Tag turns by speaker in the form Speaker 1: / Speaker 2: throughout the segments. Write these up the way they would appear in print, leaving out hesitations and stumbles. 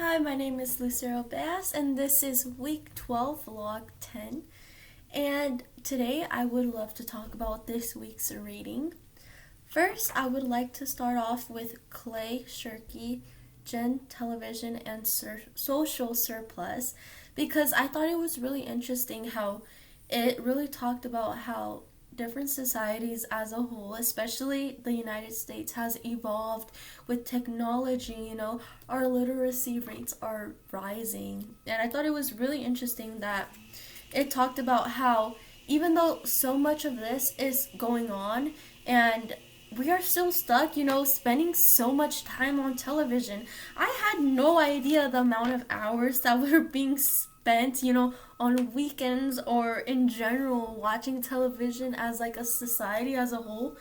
Speaker 1: Hi, my name is Lucero Bass, and this is week 12, vlog 10. And today I would love to talk about this week's reading. First, I would like to start off with Clay Shirky, Gen Television, and Social Surplus because I thought it was really interesting how it really talked about how different societies as a whole, especially the United States, has evolved with technology. Our literacy rates are rising. And I thought it was really interesting that it talked about how even though so much of this is going on and we are still stuck, spending so much time on television. I had no idea the amount of hours that were being spent, on weekends or in general watching television as like a society as a whole.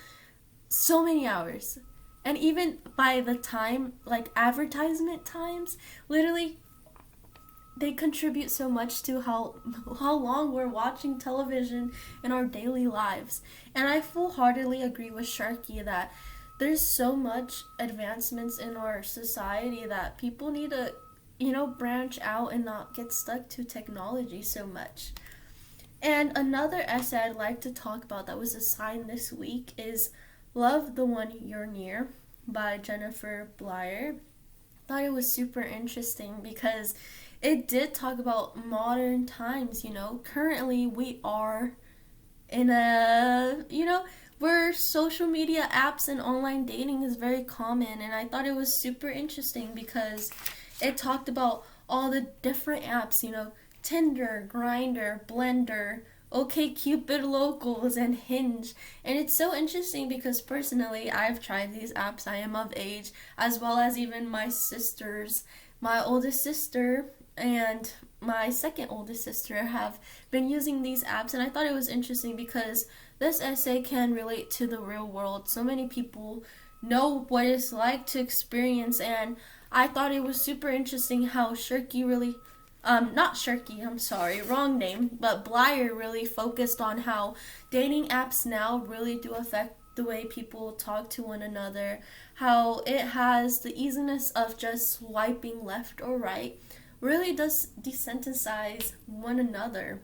Speaker 1: So many hours. And even by the time, like advertisement times, literally they contribute so much to how long we're watching television in our daily lives. And I full-heartedly agree with Sharky that there's so much advancements in our society that people need to, branch out and not get stuck to technology so much. And another essay I'd like to talk about that was assigned this week is Love the One You're Near by Jennifer Bleier. I thought it was super interesting because it did talk about modern times. Currently we are in where social media apps and online dating is very common. And I thought it was super interesting because it talked about all the different apps, Tinder, Grindr, Blender, OkCupid Locals, and Hinge. And it's so interesting because personally, I've tried these apps. I am of age, as well as even my sisters. My oldest sister and my second oldest sister have been using these apps, and I thought it was interesting because this essay can relate to the real world. So many people know what it's like to experience, and I thought it was super interesting how Shirky really not Shirky, I'm sorry, wrong name, but Bleier really focused on how dating apps now really do affect the way people talk to one another, how it has the easiness of just swiping left or right, really does desensitize one another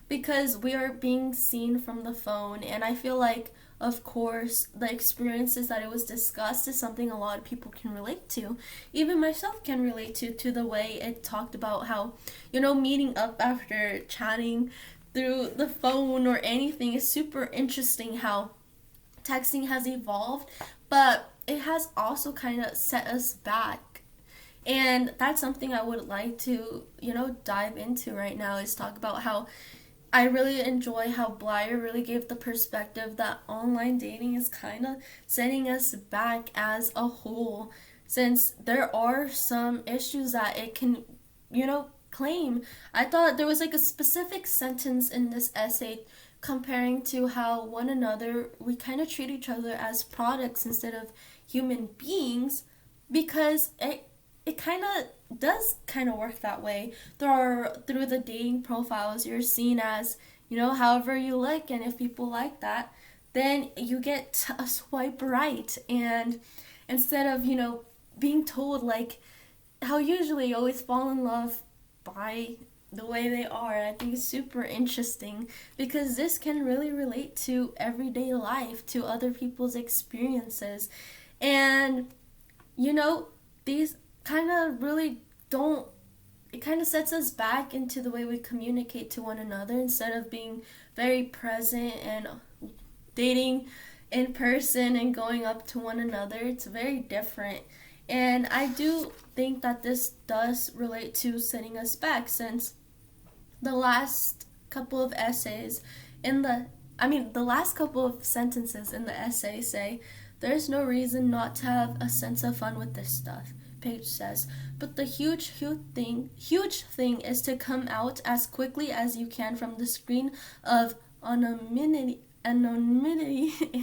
Speaker 1: because we are being seen from the phone. And I feel like, of course, the experiences that it was discussed is something a lot of people can relate to. Even myself can relate to the way it talked about how, meeting up after chatting through the phone or anything is super interesting how texting has evolved, but it has also kind of set us back. And that's something I would like to, dive into right now is talk about how I really enjoy how Bleier really gave the perspective that online dating is kind of setting us back as a whole, since there are some issues that it can, claim. I thought there was like a specific sentence in this essay comparing to how one another, we kind of treat each other as products instead of human beings, because it kind of does kind of work that way. Through the dating profiles, you're seen as, however you like, and if people like that, then you get a swipe right. And instead of, being told like how usually you always fall in love by the way they are. I think it's super interesting because this can really relate to everyday life, to other people's experiences. And, these kind of really don't, it kind of sets us back into the way we communicate to one another instead of being very present and dating in person and going up to one another. It's very different. And I do think that this does relate to setting us back, since the last couple of essays the last couple of sentences in the essay say, there's no reason not to have a sense of fun with this stuff, Paige says, but the huge thing is to come out as quickly as you can from the screen of anonymity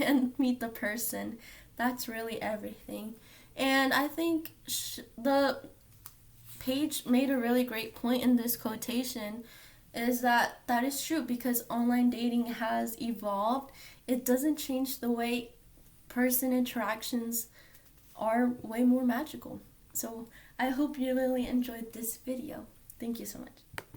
Speaker 1: and meet the person. That's really everything. And I think the Paige made a really great point in this quotation is that is true because online dating has evolved. It doesn't change the way person interactions are way more magical. So I hope you really enjoyed this video. Thank you so much.